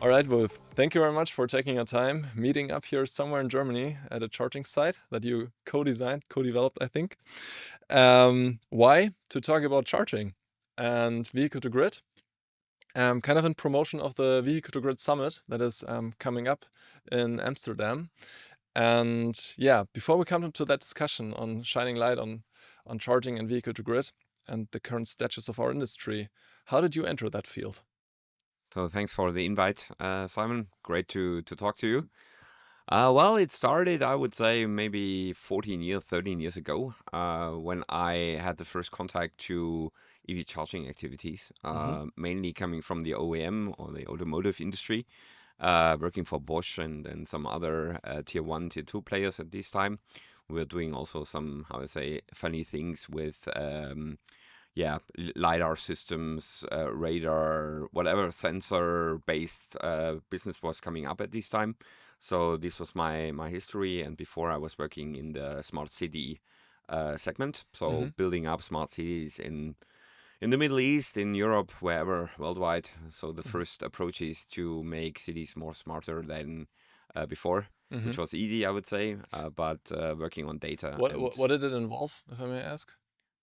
All right, Wolf, thank you very much for taking your time meeting up here somewhere in Germany at a charging site that you co-designed, co-developed, I think. Why? To talk about charging and vehicle to grid, kind of in promotion of the Vehicle to Grid Summit that is coming up in Amsterdam. And yeah, before we come to that discussion on shining light on charging and vehicle to grid and the current status of our industry, how did you enter that field? So thanks for the invite, Simon. Great to talk to you. Well, it started, I would say, maybe 14 years, 13 years ago, when I had the first contact to EV charging activities, Hmm. mainly coming from the OEM or the automotive industry, working for Bosch and some other tier one, tier two players at this time. We were doing also some, how to say, funny things with lidar systems, radar, whatever sensor-based business was coming up at this time. So this was my history, and before I was working in the smart city segment, Hmm. so building up smart cities in the Middle East, in Europe, wherever worldwide. So the Hmm. first approach is to make cities more smarter than before, Hmm. which was easy, I would say, but working on data What and did it involve, if I may ask?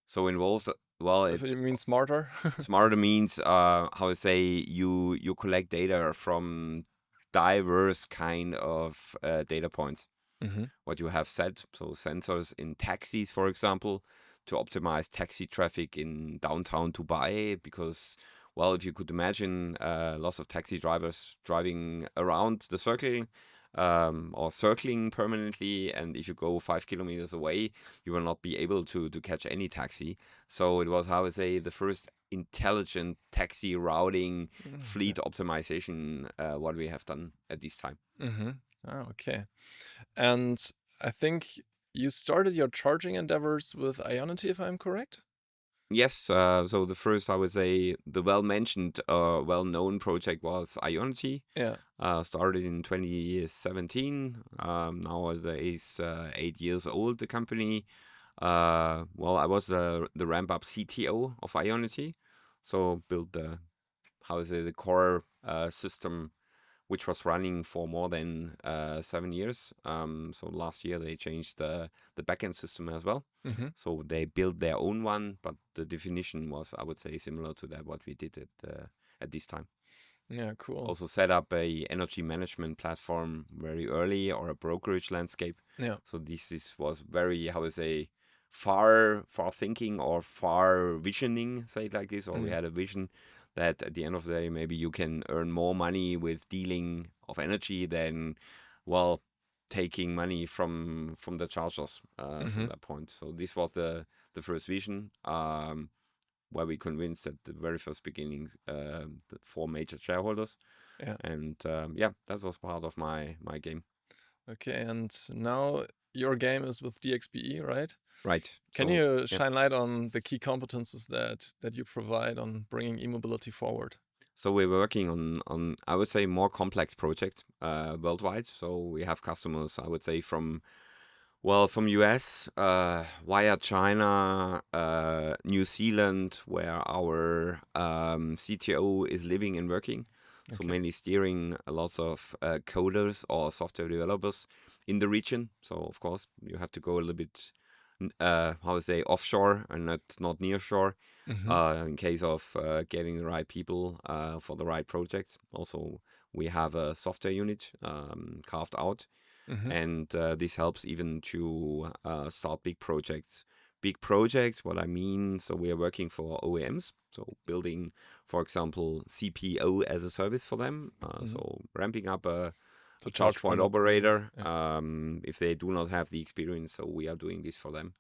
so involved. Well, If it you mean smarter? smarter means how to say you collect data from diverse kind of data points. Hmm. What you have set, so sensors in taxis, for example, to optimize taxi traffic in downtown Dubai, because well, if you could imagine lots of taxi drivers driving around the circle or circling permanently, and if you go 5 kilometers away, you will not be able to catch any taxi. So it was, how to say, the first intelligent taxi routing Okay. fleet optimization what we have done at this time. Hmm. Oh, okay. And I think you started your charging endeavors with Ionity, if I'm correct? Yes, so the first, I would say, the well-mentioned, well-known project was Ionity. Yeah. Started in 2017. Nowadays, 8 years old, the company. Well, I was the ramp-up CTO of Ionity, so built the, how is it, the core system which was running for more than 7 years. So last year they changed the backend system as well. Hmm. So they built their own one, but the definition was, I would say, similar to that what we did at this time. Yeah, cool. Also set up a energy management platform very early, or a brokerage landscape. Yeah. So was very, how to say, far thinking or far visioning, say it like this, or we Mm. had a vision that at the end of the day maybe you can earn more money with dealing of energy than, well, taking money from the chargers from Hmm. that point. So this was the first vision, where we convinced at the very first beginning the four major shareholders, Yeah. and yeah, that was part of my game. Okay. And now your game is with DXBe, right? Right. Can So you yeah. shine light on the key competences that you provide on bringing e-mobility forward? So we're working on, I would say, more complex projects worldwide. So we have customers, I would say, from, well, from US via China, New Zealand, where our CTO is living and working. So Okay. mainly steering lots of coders or software developers in the region. So of course you have to go a little bit, how to say, offshore and not near shore, Hmm. in case of getting the right people for the right projects. Also, we have a software unit carved out, Hmm. and this helps even to start big projects. Big projects, what I mean, so we are working for OEMs, so building, for example, CPO as a service for them. Hmm. So ramping up a So charge charge point point operators. operator Yeah. if they do not have the experience. So we are doing this for them.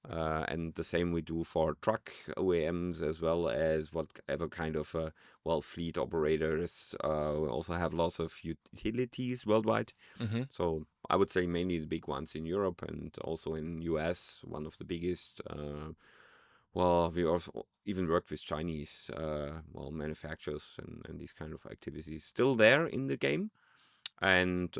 Okay. And the same we do for truck OEMs, as well as whatever kind of well, fleet operators. We also have lots of utilities worldwide. Hmm. So I would say mainly the big ones in Europe, and also in US, one of the biggest. Well, we also even worked with Chinese well, manufacturers and these kind of activities. Still there in the game, and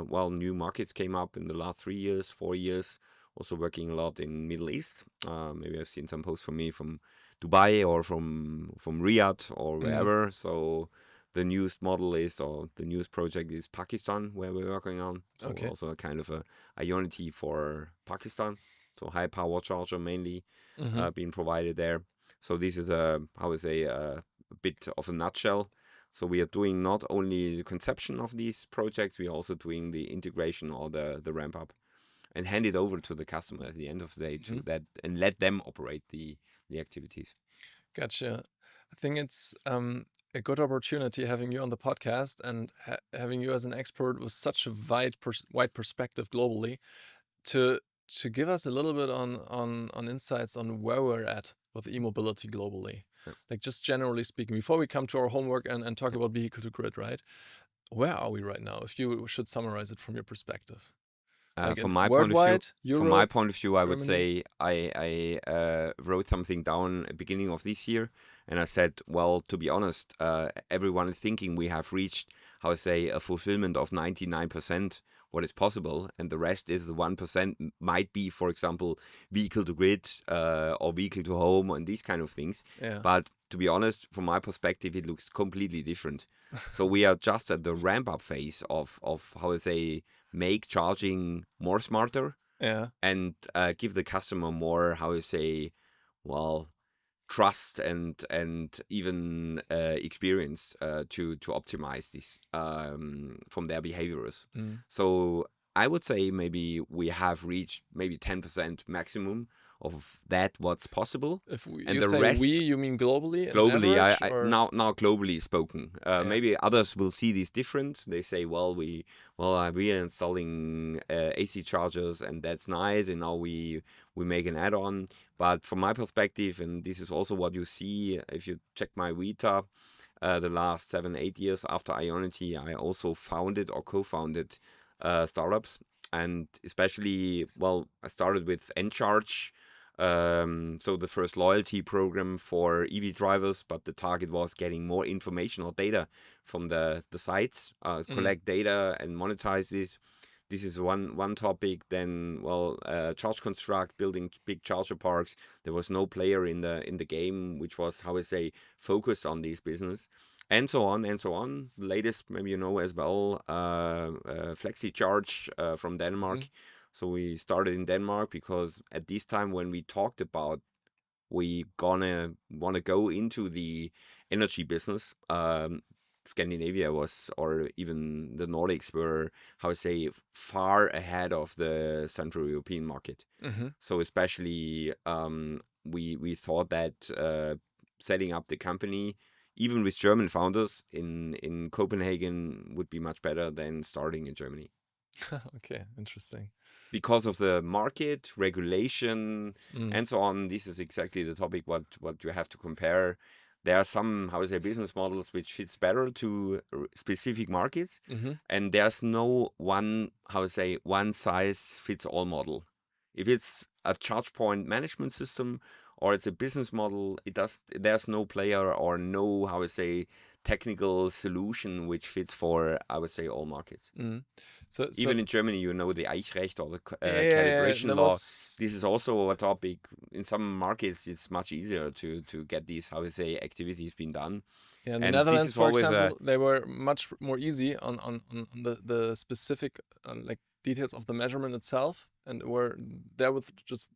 well, new markets came up in the last 3 years, 4 years. Also working a lot in Middle East. Maybe I've seen some posts from me from Dubai or from Riyadh or Hmm. wherever. So The newest model is, or the newest project is Pakistan, where we're working on. So Okay. also a kind of a Ionity for Pakistan. So high power charger mainly Mm-hmm. being provided there. So this is how I say, a bit of a nutshell. So we are doing not only the conception of these projects, we are also doing the integration or the ramp up, and hand it over to the customer at the end of the day to Mm-hmm. that, and let them operate the activities. Gotcha. I think it's a good opportunity having you on the podcast and having you as an expert with such a wide perspective globally to give us a little bit on insights on where we're at with e-mobility globally. Yeah. Like just generally speaking, before we come to our homework and talk Yeah. about vehicle to grid, right? Where are we right now? If you should summarize it from your perspective, like From in my point of view, worldwide, Europe, I would Germany. say I wrote something down at the beginning of this year, and I said, well, to be honest, everyone is thinking we have reached, how I say, a fulfillment of 99% what is possible, and the rest is the 1% might be, for example, vehicle to grid or vehicle to home and these kind of things. Yeah. But to be honest, from my perspective, it looks completely different. So we are just at the ramp up phase of how I say, make charging more smarter, Yeah. and give the customer more, how you say, well, trust and even experience to optimize this from their behaviors. Mm. So I would say maybe we have reached maybe 10% maximum of that what's possible, If and you the say we, rest you mean globally in globally. average, I or now globally spoken. yeah. Maybe others will see this different. They say, well, we are installing AC chargers, and that's nice, and now we make an add-on. But from my perspective, and this is also what you see if you check my Vita, the last 7-8 years after Ionity, I also founded or co-founded startups, and especially, well, I started with Encharge. So the first loyalty program for EV drivers, but the target was getting more information or data from the sites, collect data and monetize this. This is one topic. Then, well, Charge Construct, building big charger parks. There was no player in the game which was, how I say, focused on this business, and so on and so on. Latest, maybe you know as well, Flexi Charge from Denmark. So we started in Denmark because at this time when we talked about we gonna want to go into the energy business, Scandinavia was, or even the Nordics were, how I say, far ahead of the Central European market. Mm-hmm. So especially we thought that setting up the company, even with German founders in Copenhagen, would be much better than starting in Germany, Okay, interesting. because of the market regulation Mm. and so on. This is exactly the topic what you have to compare. There are some, how to say, business models which fits better to specific markets, Mm-hmm. and there's no one, how to say, one size fits all model. If it's a charge point management system or it's a business model, there's no player or no, how to say, technical solution which fits for, I would say, all markets. Mm. So Even in Germany, you know, the Eichrecht or the yeah, calibration there law. was This is also a topic. In some markets, it's much easier to get these, how to say, activities being done. in the And this Netherlands, is for always example, they were much more easy on the specific like details of the measurement itself, and were there with just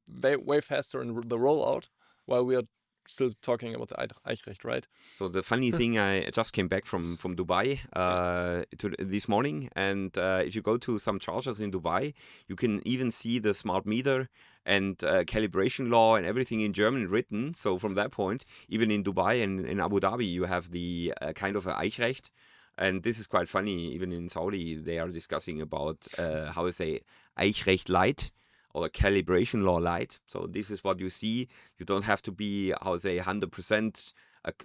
way faster in the rollout, while we are still talking about the Eichrecht, right? so the funny thing, I just came back from Dubai Yeah. this morning, and if you go to some chargers in Dubai, you can even see the smart meter and calibration law and everything in German written. So from that point, even in Dubai and in Abu Dhabi, you have the kind of a Eichrecht. And this is quite funny. Even in Saudi, they are discussing about how to say Eichrecht light or calibration law light. So this is what you see. You don't have to be, how to say, 100%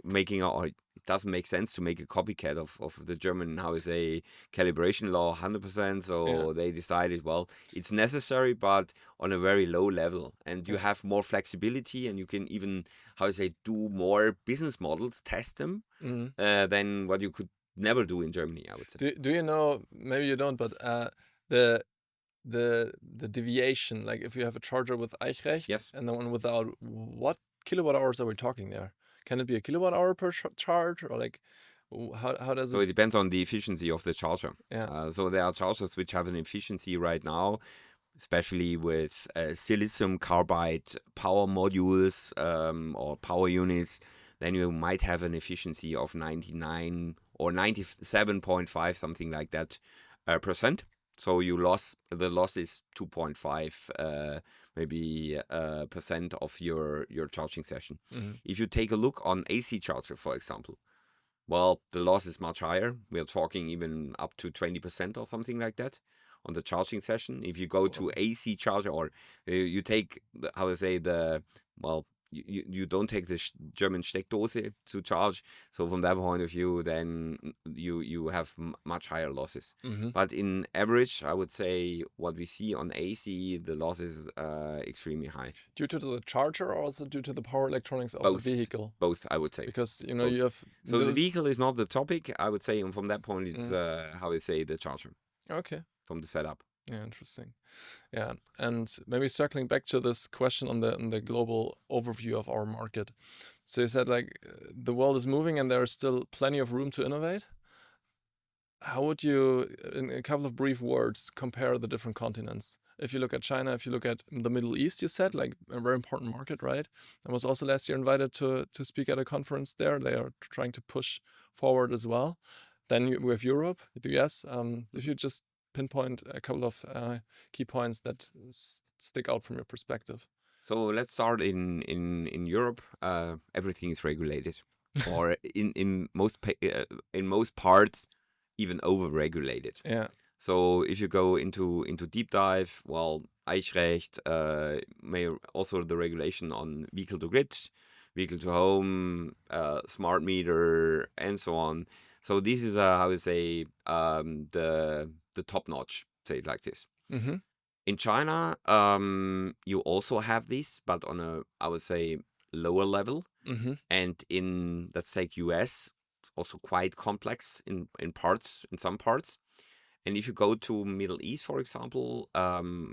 making, or it doesn't make sense to make a copycat of the German, how to say, calibration law 100%. So Yeah. they decided, well, it's necessary, but on a very low level. And you Yeah. have more flexibility, and you can even, how to say, do more business models, test them, Mm. than what you could never do in Germany, I would say. Do you know? Maybe you don't, but the the deviation, like if you have a charger with Eichrecht Yes. and the one without, what kilowatt hours are we talking there? Can it be a kilowatt hour per charge, or like How does So it? it depends on the efficiency of the charger. Yeah. So there are chargers which have an efficiency right now, especially with silicon carbide power modules or power units. Then you might have an efficiency of 99 or 97.5, something like that, percent. So the loss is 2.5 maybe percent of your charging session. Mhm. If you take a look on AC charger, for example, well, the loss is much higher. We are talking even up to 20% or something like that on the charging session. If you go to Wow. AC charger, or you take how to say well, you don't take the German Steckdose to charge. So from that point of view, then you have much higher losses. Hmm. But in average, I would say what we see on AC, the loss is extremely high. Due to the charger, or also due to the power electronics of the Both, vehicle? both, I would say. Because you Both. have So the this. vehicle is not the topic, I would say, and from that point, it's Mm, how I say the charger okay. from the setup. Yeah, interesting. Yeah, and maybe circling back to this question on the global overview of our market. So you said like the world is moving and there is still plenty of room to innovate. How would you, in a couple of brief words, compare the different continents? If you look at China, if you look at the Middle East, you said like a very important market, right? I was also last year invited to speak at a conference there. They are trying to push forward as well. Then we have Europe, the US. If you just pinpoint a couple of key points that stick out from your perspective. So let's start in Europe. Everything is regulated, or in most parts, even over-regulated. Yeah. So if you go into deep dive, well, Eichrecht, also the regulation on vehicle to grid, vehicle to home, smart meter, and so on. So this is how to say the top notch, say it like this. Mm-hmm. In China, you also have this, but on a, I would say, lower level. Mm-hmm. And in, let's take US, also quite complex in parts, in some parts. And if you go to Middle East, for example,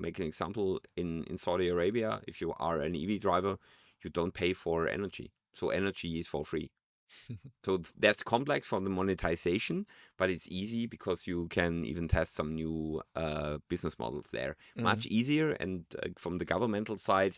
make an example, in Saudi Arabia, if you are an EV driver, you don't pay for energy. So energy is for free. So that's complex for the monetization, but it's easy because you can even test some new business models there. Much easier. And from the governmental side,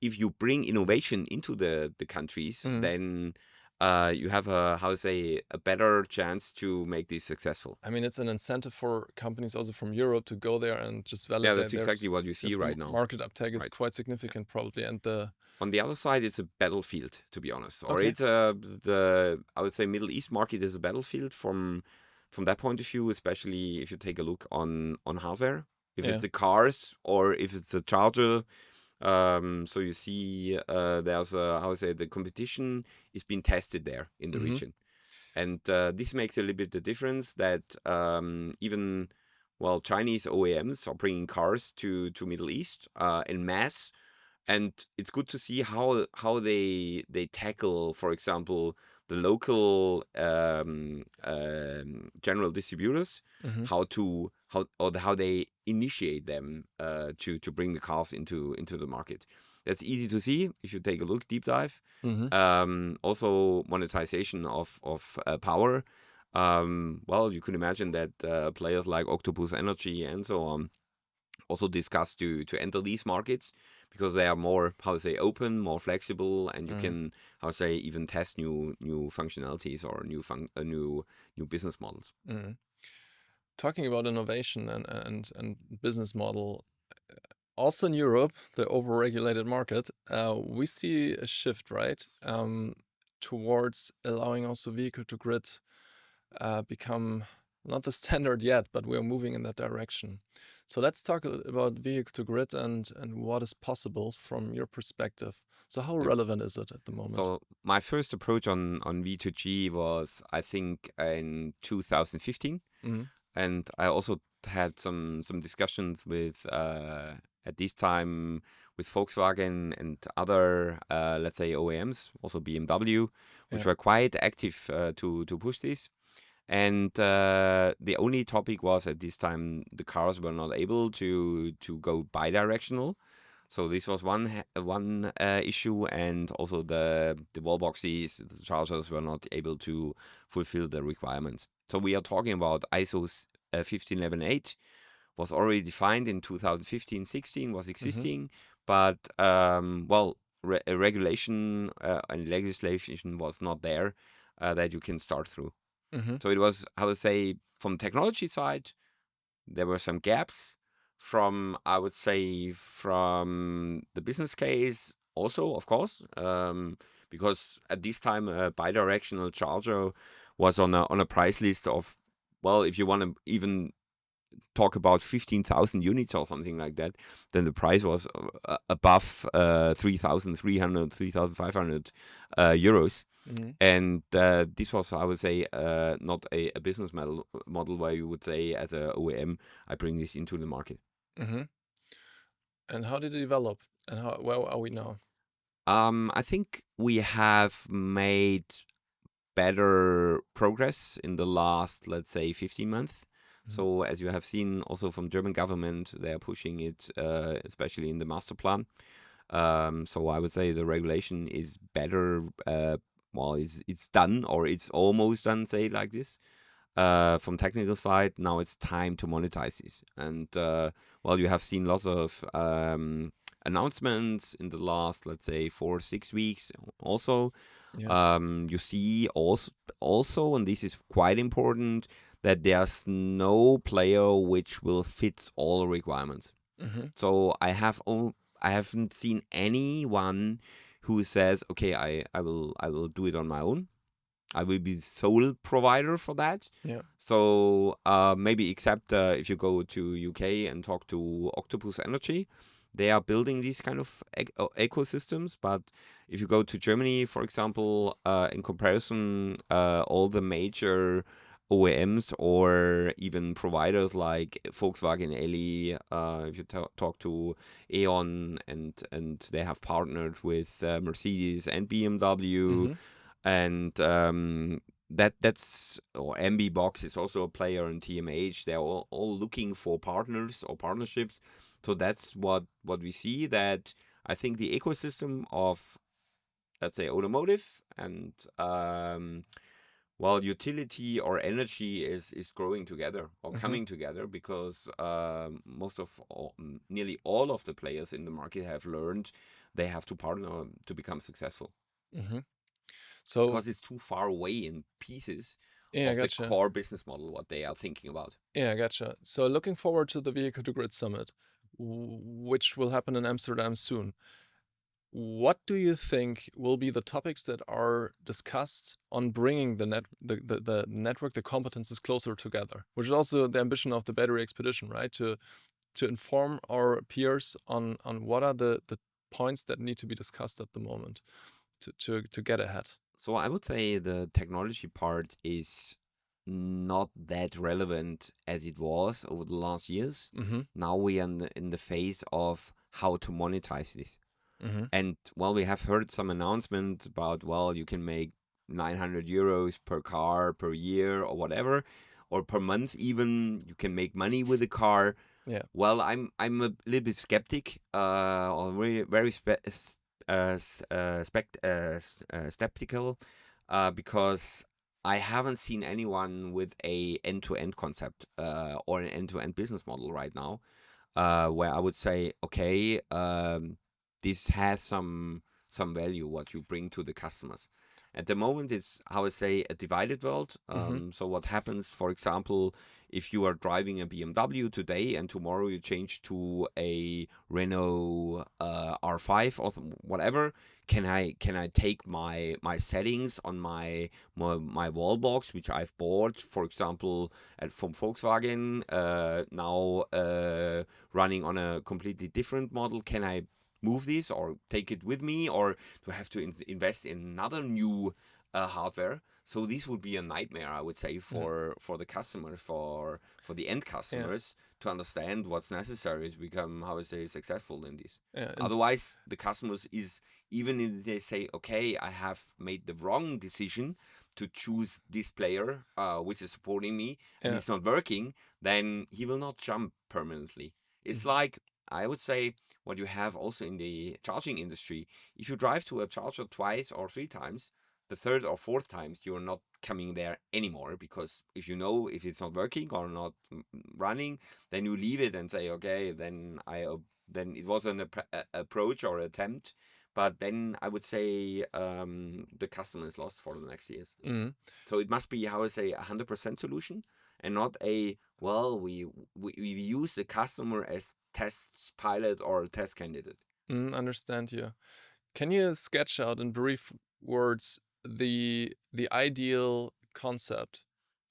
if you bring innovation into the countries, then you have a, how to say, a better chance to make this successful. I mean, it's an incentive for companies also from Europe to go there and just Yeah, validate that's their, exactly what you see because the right now. market uptake is Right. quite significant probably, and the On the other side, it's a battlefield, to be honest. Or Okay. it's I would say Middle East market is a battlefield from that point of view, especially if you take a look on hardware. If Yeah. it's the cars or if it's a charger, so you see there's a, how to say, the competition is being tested there in the Mhm. region. And this makes a little bit the difference that even, well, Chinese OEMs are bringing cars to Middle East in mass, and it's good to see how they tackle, for example, the local general distributors, Mhm. how they initiate them to bring the cars into the market. That's easy to see if you take a look, deep dive. Mhm. Also monetization of power. Well, you could imagine that players like Octopus Energy and so on also discuss to enter these markets because they are more, how to say, open, more flexible, and you can, how to say, even test new functionalities or new business models. Talking about innovation and business model, also in Europe, the overregulated market, we see a shift, right, towards allowing also vehicle to grid become not the standard yet, but we're moving in that direction. So let's talk about vehicle to grid and what is possible from your perspective. So how Yeah. relevant is it at the moment? So my first approach on V2G was, I think, in 2015. Mhm. And I also had some discussions with at this time with Volkswagen and other let's say OEMs, also BMW, which Yeah. were quite active to push this. And the only topic was at this time the cars were not able to go bi-directional. So this was one issue, and also the wall boxes, the chargers were not able to fulfill the requirements. So we are talking about ISO 15118 was already defined in 2015-16, was Mm-hmm. existing, but regulation and legislation was not there that you can start through. Mm-hmm. So it was, how to say, from technology side, there were some gaps. From, I would say, from the business case also, of course, because at this time a bidirectional charger was on a price list of, well, if you want to even talk about 15,000 units or something like that, then the price was above 3,300, 3,500 euros. Mm-hmm. And this was, I would say, not a business model where you would say, as a OEM, I bring this into the market. Mm-hmm. And how did it develop? And where are we now? I think we have made better progress in the last, let's say, 15 months. Mm-hmm. So as you have seen also from German government, they are pushing it, especially in the master plan. So I would say the regulation is better. Well, it's done, or it's almost done, say it like this. From technical side, now it's time to monetize this. And well, you have seen lots of announcements in the last, let's say, 4 or 6 weeks. Also, Yeah. you see also, and this is quite important, that there's no player which will fit all requirements. Mm-hmm. So I haven't seen anyone who says, okay, I will do it on my own. I will be sole provider for that. Yeah. So maybe except if you go to UK and talk to Octopus Energy, they are building these kind of ecosystems. But if you go to Germany, for example, in comparison, all the major OEMs or even providers like Volkswagen, Eli, if you talk to E.ON, and they have partnered with Mercedes and BMW, Mm-hmm. and that's, or MB Box is also a player in TMH. They're all looking for partners or partnerships. So that's what we see, that I think the ecosystem of, let's say, automotive and well, utility or energy is growing together or Mm-hmm. coming together, because nearly all of the players in the market have learned they have to partner to become successful, Mm-hmm. So because it's too far away in pieces yeah, I of the gotcha. core business model what they So, are thinking about. yeah, I gotcha. So looking forward to the Vehicle to Grid Summit, which will happen in Amsterdam soon. What do you think will be the topics that are discussed on bringing the network, the competences closer together, which is also the ambition of the battery expedition, right? To inform our peers on what are the points that need to be discussed at the moment to get ahead. So I would say the technology part is not that relevant as it was over the last years. Mm-hmm. Now we are in the phase of how to monetize this. Mm-hmm. And well, we have heard some announcement about, well, you can make 900 euros per car per year or whatever, or per month even. You can make money with a car. Yeah. Well, I'm a little bit skeptic, or very very skeptical, because I haven't seen anyone with a end-to-end concept or an end-to-end business model right now, where I would say, okay, this has some value what you bring to the customers. At the moment, it's, how I say, a divided world. Mm-hmm. So what happens, for example, if you are driving a BMW today and tomorrow you change to a Renault R5 or whatever, can I take my settings on my wall box, which I've bought, for example, from Volkswagen, now running on a completely different model? Can I move this or take it with me, or do I have to invest in another new hardware? So this would be a nightmare, I would say, Mm-hmm. for the customer, for the end Yeah. customers, to understand what's necessary to become, how I say, successful in this. Yeah. And Otherwise, the customers is, even if they say, okay, I have made the wrong decision to choose this player, which is supporting me, and yeah. it's not working, then he will not jump permanently. It's Mm-hmm. like, I would say, what you have also in the charging industry. If you drive to a charger twice or three times, the third or fourth times you're not coming there anymore, because if you know if it's not working or not running, then you leave it and say, okay, then it was an approach or attempt, but then I would say the customer is lost for the next years. Mm. So it must be, how I say, 100% solution, and not a, well, we use the customer as test pilot or test candidate. Understand you. Can you sketch out in brief words the ideal concept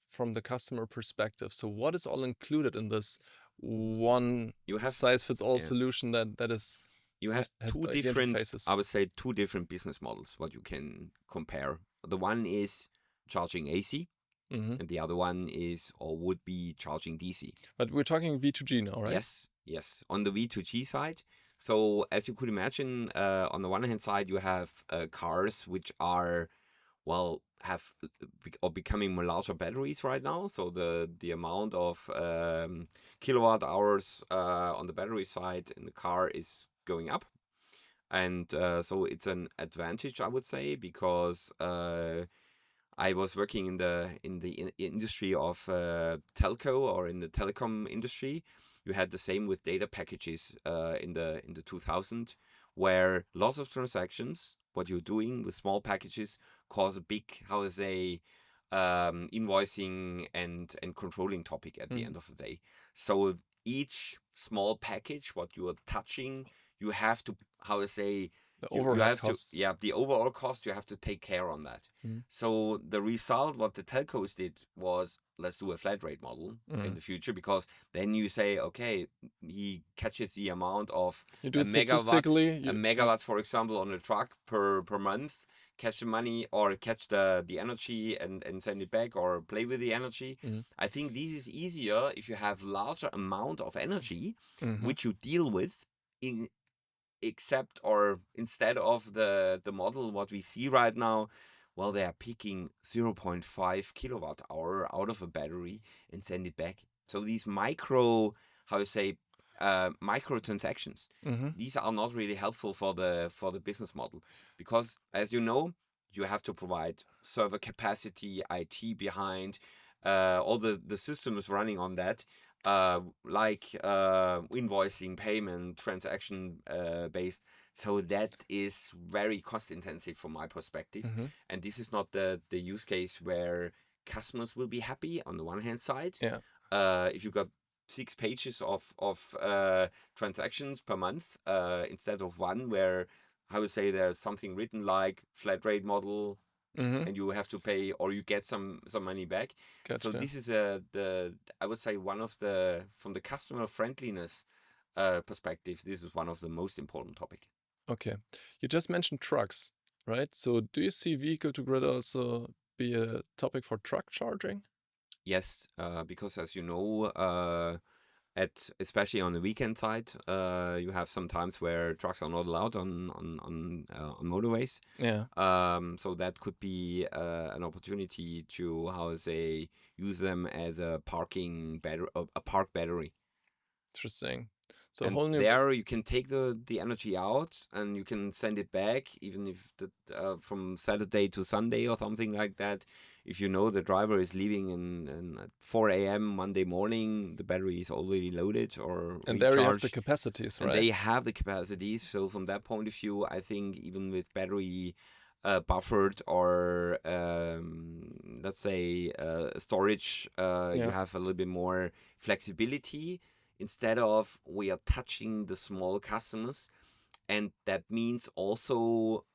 from the customer perspective? So what is all included in this one You have, size fits all yeah, solution that is you have has two the different, interfaces? I would say, two different business models what you can compare. The one is charging AC, hmm and the other one is, or would be, charging DC. But we're talking V2G now, right? Yes, yes. On the V2G side, so as you could imagine, on the one hand side, you have cars which are, well, have or becoming more larger batteries right now. So the amount of kilowatt hours on the battery side in the car is going up, and so it's an advantage, I would say, because I was working in the industry of telco, or in the telecom industry. You had the same with data packages in the 2000, where lots of transactions, what you're doing with small packages, cause a big, how to say, invoicing and controlling topic at the Mm. end of the day. So each small package, what you are touching, you have to, how to say, The you overhead have to, costs. yeah, the overall cost, you have to take care on that. Mm. So the result, what the telcos did was, let's do a flat rate model in Mm. the future, because then you say, okay, he catches the amount of You do a it megawatt, statistically. for example, on a truck per month, catch the money, or catch the energy and send it back, or play with the energy. Mm. I think this is easier if you have larger amount of energy, hmm which you deal with in, except or instead of the model what we see right now. Well, they are picking 0.5 kilowatt hour out of a battery and send it back. So these micro, how you say, micro transactions, hmm these are not really helpful for the business model, because, as you know, you have to provide server capacity, IT behind, all the systems running on that, like invoicing, payment, transaction based. So that is very cost intensive from my perspective. hmm And this is not the use case where customers will be happy on the one hand side. Yeah. If you got 6 pages of transactions per month, instead of one, where I would say there's something written like flat rate model, hmm and you have to pay, or you get some money back. So Gotcha. this is the, I would say, one of the, from the customer friendliness perspective, this is one of the most important topic. Okay. You just mentioned trucks, right? So do you see vehicle to grid also be a topic for truck charging? Yes, because, as you know, at especially on the weekend side, you have some times where trucks are not allowed on motorways. Yeah. So that could be an opportunity to, how to say, use them as a parking battery, a park battery. Interesting. So a And whole new there you can take the energy out and you can send it back, even if from Saturday to Sunday or something like that. If you know the driver is leaving in at 4 a.m. Monday morning, the battery is already loaded or and there you have the recharged, capacities, and they right? have the capacities. So from that point of view, I think even with battery buffered, or let's say storage, you Yeah. have a little bit more flexibility, instead of we are touching the small customers. And that means also,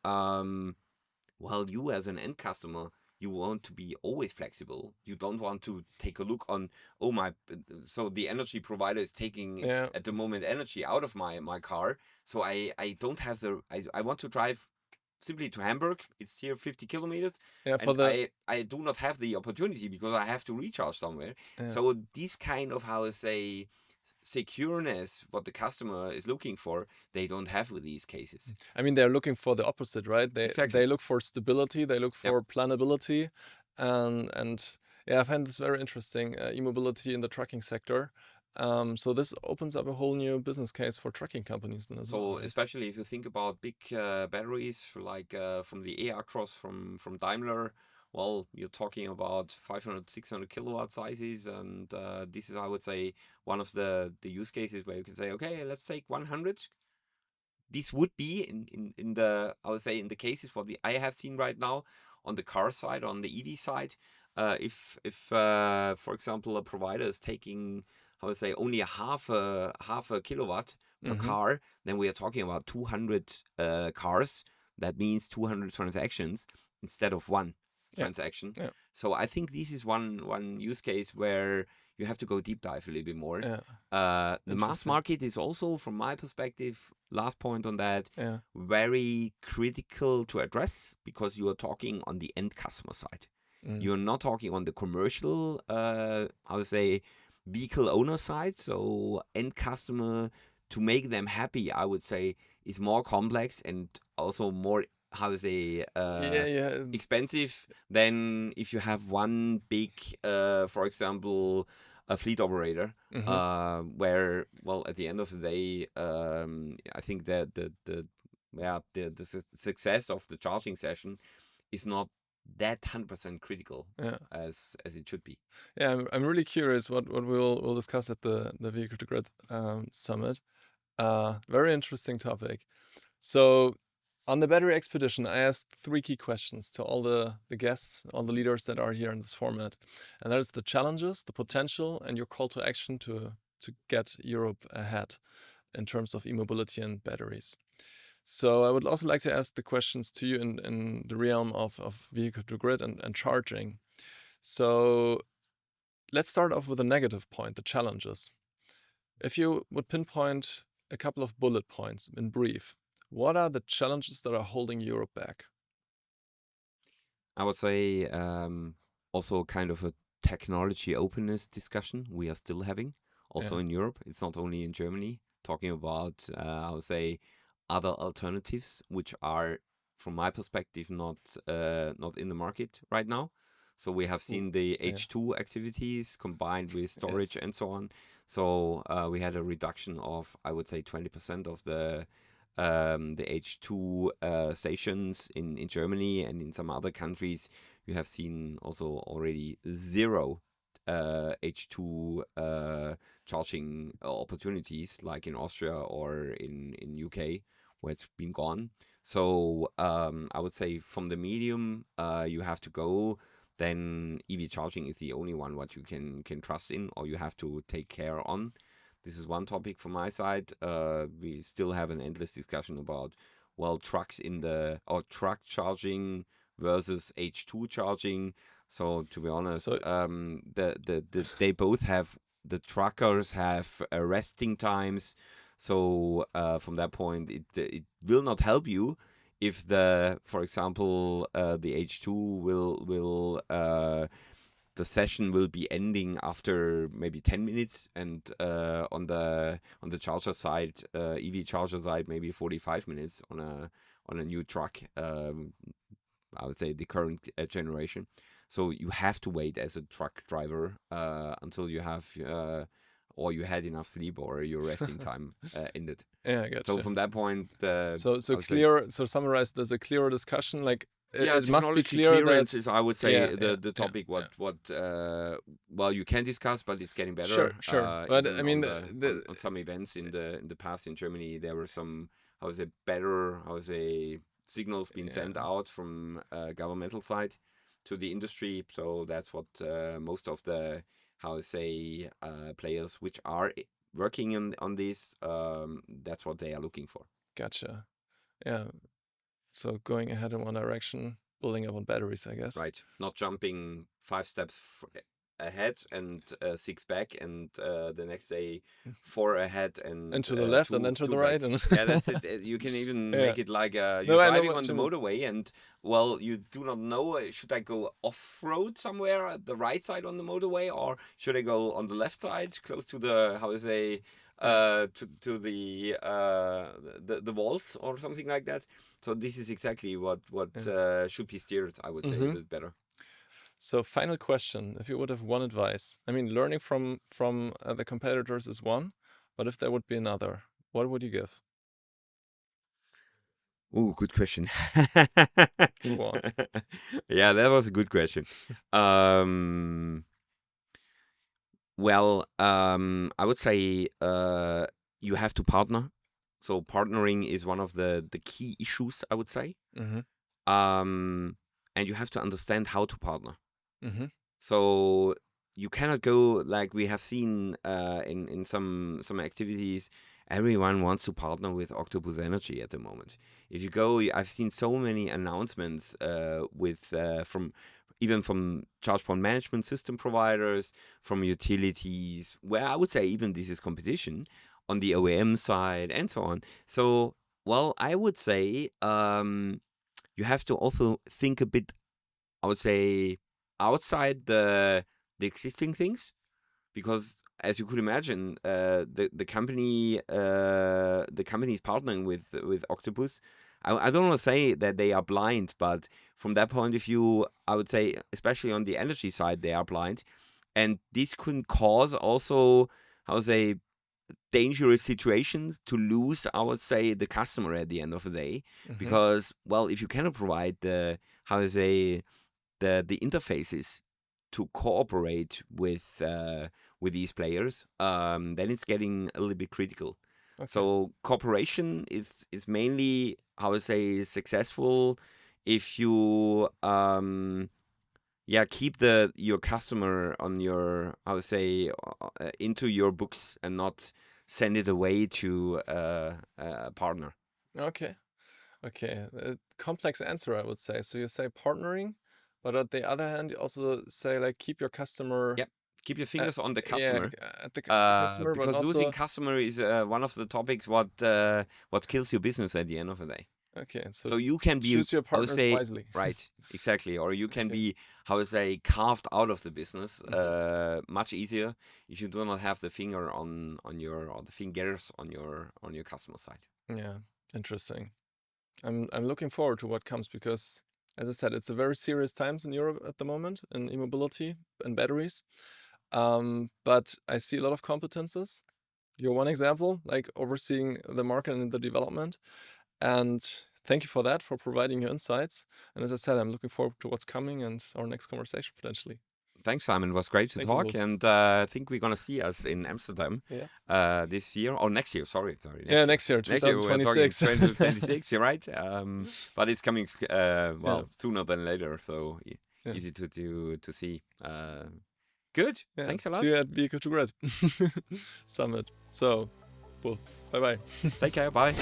well, you as an end customer, you want to be always flexible. You don't want to take a look on, oh my, so the energy provider is taking Yeah. at the moment energy out of my car. So I don't have I want to drive simply to Hamburg. It's here 50 kilometers, Yeah. For and the I do not have the opportunity because I have to recharge somewhere. yeah. So this kind of, how to say, secureness, what the customer is looking for, they don't have with these cases. I mean, they're looking for the opposite, right? Exactly. They look for stability, they look Yep. for planability, and yeah, I find this very interesting. E-mobility in the trucking sector. So this opens up a whole new business case for trucking companies then as well, So right? especially if you think about big batteries like from the E-Actros from Daimler, well, you're talking about 500, 600 kilowatt sizes, and this is, I would say, one of the use cases where you can say, okay, let's take 100. This would be in the, I would say, in the cases what I have seen right now on the car side, on the EV side. If for example, a provider is taking, I would say, only half a kilowatt per Mm-hmm. car, then we are talking about 200 cars. That means 200 transactions instead of one Yeah. transaction. Yeah. So I think this is one use case where you have to go deep dive a little bit more. Yeah. The mass Interesting. market is also, from my perspective, last point on that, Yeah. very critical to address, because you are talking on the end customer side. Mm. You're not talking on the commercial, I would say, vehicle owner side. So end customer, to make them happy, I would say, is more complex and also more, how to say, Yeah. expensive than if you have one big, for example, a fleet operator, where, well, at the end of the day, I think that the success of the charging session is not that 100% critical Yeah. as it should be. Yeah. I'm really curious what we'll discuss at the Vehicle to Grid summit. Very interesting topic. So on the battery expedition, I asked 3 key questions to all the guests, all the leaders that are here in this format. And that is the challenges, the potential, and your call to action to get Europe ahead in terms of e-mobility and batteries. So I would also like to ask the questions to you in the realm of vehicle to grid and charging. So let's start off with a negative point, the challenges. If you would pinpoint a couple of bullet points in brief, what are the challenges that are holding Europe back? I would say also kind of a technology openness discussion we are still having, also Yeah. in Europe. It's not only in Germany. Talking about, I would say, other alternatives which are, from my perspective, not in the market right now. So we have Ooh, seen the yeah. H2 activities combined with storage Yes. and so on. So we had a reduction of, I would say, 20% of the H2 stations in Germany, and in some other countries. You have seen also already zero H2 charging opportunities, like in Austria or in UK, where it's been gone. So I would say from the medium you have to go, then EV charging is the only one what you can trust in, or you have to take care on. This is one topic from my side. We still have an endless discussion about, well, trucks or truck charging versus H2 charging. So to be honest, So they both have, the truckers have resting times. So from that point, it will not help you if for example, the H2 will the session will be ending after maybe 10 minutes, and on the charger side, EV charger side, maybe 45 minutes on a new truck. I would say the current generation. So you have to wait as a truck driver until you have or you had enough sleep or your resting time ended. yeah, I So gotcha. from that point, So I would say, clear. So summarize. There's a clearer discussion. Like yeah, it must be technology clear clearance that. is, I would Yeah. say, Yeah. the Yeah. topic Yeah. what well, you can discuss, but it's getting Sure. better. Sure. But I Even mean, on on some events in the past in Germany, there were some, how was it, better, how was a signals being yeah. sent out from governmental side to the industry. So that's what most of the, how to say, players which are working on this, that's what they are looking for. Gotcha. Yeah. So going ahead in one direction, building up on batteries, I guess. Right, not jumping 5 steps ahead and 6 back, and the next day 4 ahead And and to the left and then 2 to 2 the right, back. and Yeah, that's it. You can even yeah. make it like No, you're I know driving what on the you mean. motorway, and, well, you do not know, should I go off road somewhere at the right side on the motorway, or should I go on the left side close to the, how to say, Yeah. to the walls or something like that. So this is exactly what Yeah. should be steered, I would say, a Mm-hmm. little better. So final question, if you would have one advice, I mean, learning from the competitors is one, but if there would be another, what would you give? Ooh, good question. Go on. Yeah, that was a good question. Well, I would say you have to partner. So partnering is one of the key issues, I would say. Mm-hmm. And you have to understand how to partner. Mm-hmm. So you cannot go like we have seen in some activities. Everyone wants to partner with Octopus Energy at the moment. If you go, I've seen so many announcements with from even from charge point management system providers, from utilities, where I would say even this is competition on the OEM side and so on. So, well, I would say you have to also think a bit, I would say, outside the existing things, because as you could imagine, the company is partnering with Octopus. I don't want to say that they are blind, but from that point of view, I would say, especially on the energy side, they are blind, and this could cause also, I would say, dangerous situations to lose, I would say, the customer at the end of the day, Mm-hmm. because, well, if you cannot provide the, how to say, the interfaces to cooperate with these players, then it's getting a little bit critical. Okay. So cooperation is mainly, how to say, successful if you keep your customer on your, how to say, into your books and not send it away to a partner. Okay. Okay. Complex answer, I would say. So you say partnering, but at the other hand, you also say like keep your customer, Yep. Keep your uh, fingers on the yeah, customer. at the customer, but Because losing also customer is one of the topics what kills your business at the end of the day. okay. So So you can be, choose your I would partners say, wisely. right, exactly, or you can Okay. be, how to say, carved out of the business Mm-hmm. much easier if you do not have the finger on your, or the fingers on your customer side. Yeah. Interesting. I'm looking forward to what comes because, as I said, it's a very serious times in Europe at the moment in e-mobility and batteries. But I see a lot of competences. You're one example, like overseeing the market and the development. And thank you for that, for providing your insights. And as I said, I'm looking forward to what's coming and our next conversation potentially. Thanks, Simon. It was great to Thank you, talk, Wolf. and I think we're gonna see us in Amsterdam Yeah. this year or next year. Sorry, Yeah, next year. next year, Next year we are talking 2026. 2026. You're right, but it's coming Yeah. well sooner than later, so Yeah. easy to see. Good. Yeah. Thanks a See lot. you at Vehicle to Grid Summit. So, Wolf, bye bye. Take care. Bye.